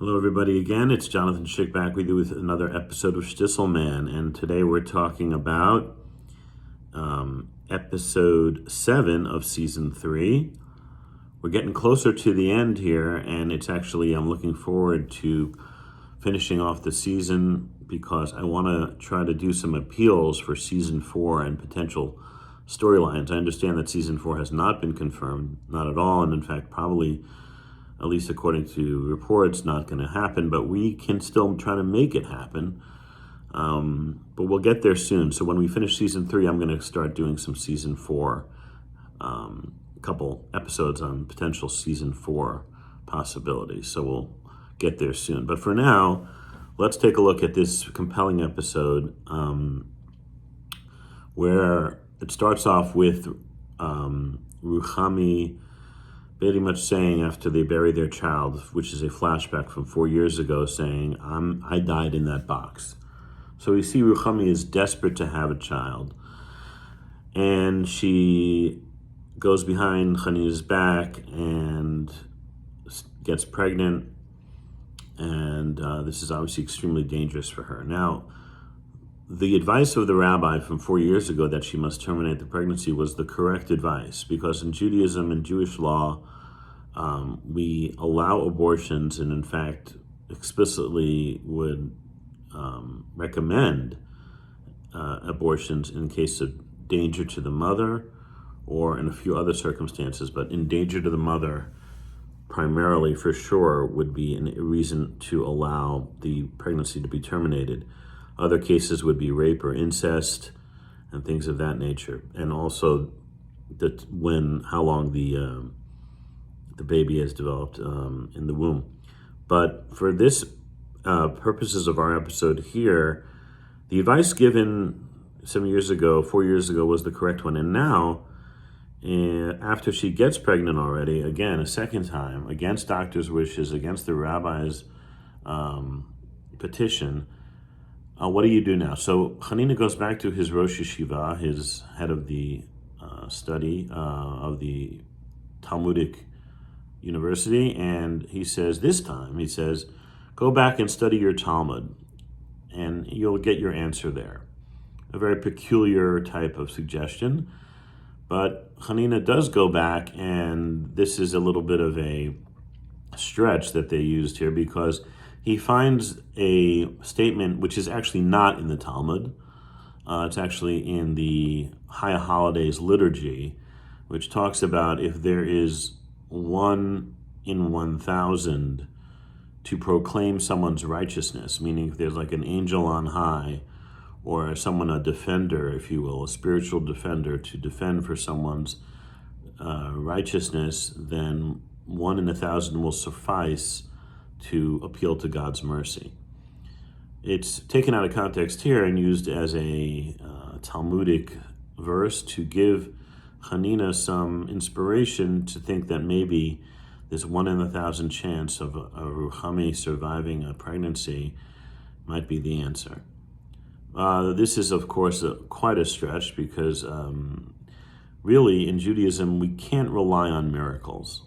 Hello, everybody. Again, it's Jonathan Schick back with you with another episode of Shtisel Man, and today we're talking about episode 7 of season 3. We're getting closer to the end here, and I'm looking forward to finishing off the season because I want to try to do some appeals for season 4 and potential storylines. I understand that season 4 has not been confirmed, not at all, and in fact, probably, at least according to reports, not going to happen, but we can still try to make it happen. But we'll get there soon. So when we finish season 3, I'm going to start doing some season 4, a couple episodes on potential season 4 possibilities. So we'll get there soon. But for now, let's take a look at this compelling episode where it starts off with Ruchami pretty much saying, after they bury their child, which is a flashback from 4 years ago, saying, I died in that box. So we see Ruchami is desperate to have a child, and she goes behind Chanina's back and gets pregnant, and this is obviously extremely dangerous for her. Now, the advice of the rabbi from 4 years ago that she must terminate the pregnancy was the correct advice, because in Judaism and Jewish law, we allow abortions, and in fact explicitly would recommend abortions in case of danger to the mother or in a few other circumstances, but in danger to the mother primarily for sure would be a reason to allow the pregnancy to be terminated. Other cases would be rape or incest and things of that nature, and also how long the baby has developed in the womb. But for this purposes of our episode here, the advice given 4 years ago was the correct one. And now, after she gets pregnant already, again, a second time, against doctor's wishes, against the rabbi's petition, what do you do now? So Chanina goes back to his Rosh Yeshiva, his head of the study of the Talmudic University, and he says, go back and study your Talmud, and you'll get your answer there. A very peculiar type of suggestion, but Chanina does go back, and this is a little bit of a stretch that they used here, because he finds a statement which is actually not in the Talmud. It's actually in the High Holidays liturgy, which talks about if there is 1 in 1,000 to proclaim someone's righteousness, meaning if there's like an angel on high or someone, a defender, if you will, a spiritual defender to defend for someone's righteousness, then 1 in 1,000 will suffice to appeal to God's mercy. It's taken out of context here and used as a Talmudic verse to give Chanina some inspiration to think that maybe this 1 in 1,000 chance of a Ruchami surviving a pregnancy might be the answer. This is, of course, quite a stretch, because really in Judaism we can't rely on miracles.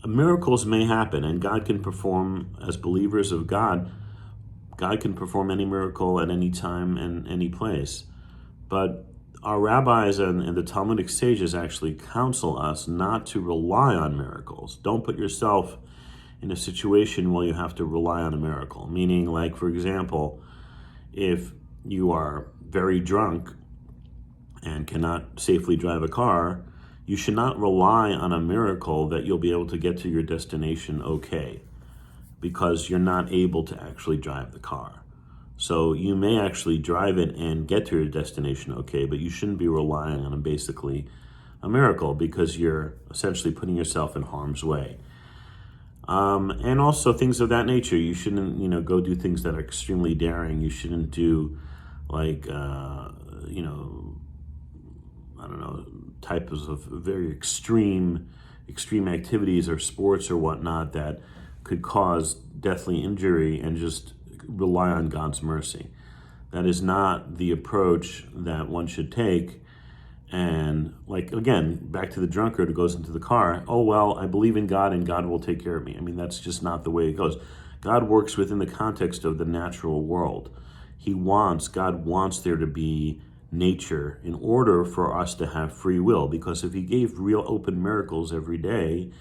Miracles may happen, and God can perform, as believers of God can perform any miracle at any time and any place. But our rabbis and the Talmudic sages actually counsel us not to rely on miracles. Don't put yourself in a situation where you have to rely on a miracle. Meaning, like, for example, if you are very drunk and cannot safely drive a car, you should not rely on a miracle that you'll be able to get to your destination okay, because you're not able to actually drive the car. So you may actually drive it and get to your destination okay, but you shouldn't be relying on basically a miracle, because you're essentially putting yourself in harm's way. And also things of that nature. You shouldn't, go do things that are extremely daring. You shouldn't do types of very extreme activities or sports or whatnot that could cause deathly injury, and just rely on God's mercy. That is not the approach that one should take, And like, again, back to the drunkard who goes into the car, oh, well, I believe in God and God will take care of me. I mean, that's just not the way it goes. God works within the context of the natural world. God wants there to be nature in order for us to have free will. Because if he gave real open miracles every day,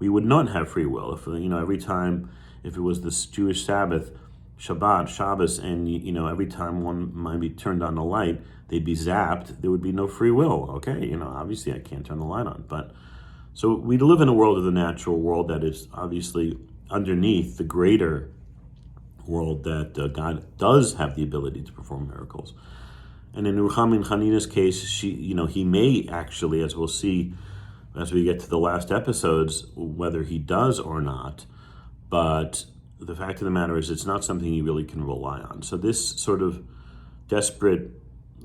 we would not have free will. If, every time, if it was this Jewish Sabbath, Shabbos, and every time one might be turned on the light, they'd be zapped. There would be no free will. Okay, obviously I can't turn the light on, but so we live in a world of the natural world that is obviously underneath the greater world that God does have the ability to perform miracles. And in Ruchami and Chanina's case, he may actually, as we'll see as we get to the last episodes, whether he does or not. But the fact of the matter is, it's not something you really can rely on. So this sort of desperate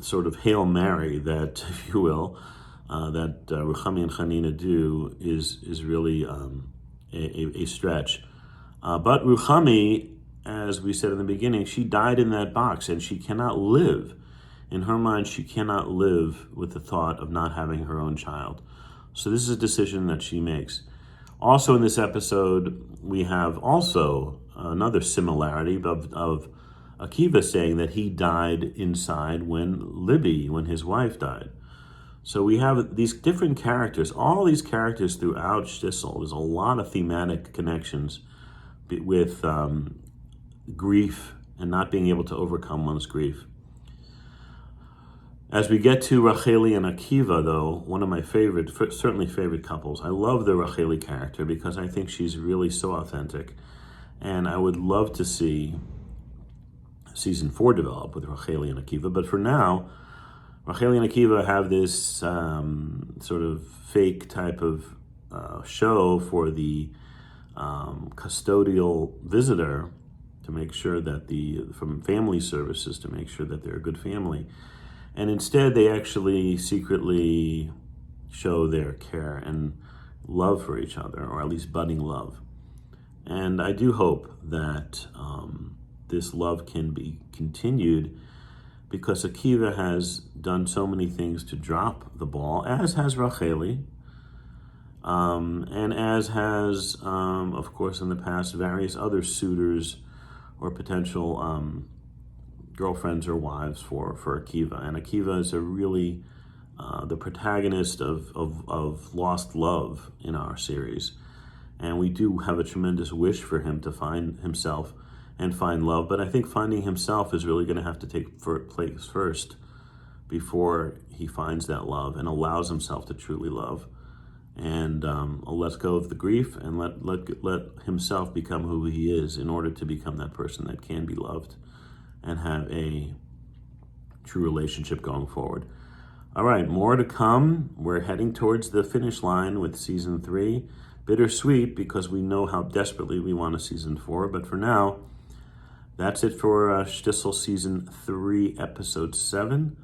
sort of Hail Mary that, if you will, that Ruchami and Chanina do is really a stretch. But Ruchami, as we said in the beginning, she died in that box, and she cannot live. In her mind, she cannot live with the thought of not having her own child. So this is a decision that she makes. Also in this episode, we have also another similarity of Akiva saying that he died inside when his wife died. So we have these different characters, all these characters throughout Shtisel. There's a lot of thematic connections with grief and not being able to overcome one's grief. As we get to Racheli and Akiva, though, one of my certainly favorite couples. I love the Racheli character because I think she's really so authentic. And I would love to see season 4 develop with Racheli and Akiva. But for now, Racheli and Akiva have this sort of fake type of show for the custodial visitor to make sure that from family services to make sure that they're a good family. And instead, they actually secretly show their care and love for each other, or at least budding love. And I do hope that this love can be continued, because Akiva has done so many things to drop the ball, as has Racheli, and as has, of course, in the past, various other suitors or potential girlfriends or wives for Akiva. And Akiva is really the protagonist of lost love in our series. And we do have a tremendous wish for him to find himself and find love. But I think finding himself is really going to have to take place first before he finds that love and allows himself to truly love. And let go of the grief and let himself become who he is in order to become that person that can be loved and have a true relationship going forward. All right, more to come. We're heading towards the finish line with season 3. Bittersweet, because we know how desperately we want a season 4. But for now, that's it for Shtisel season 3, episode 7.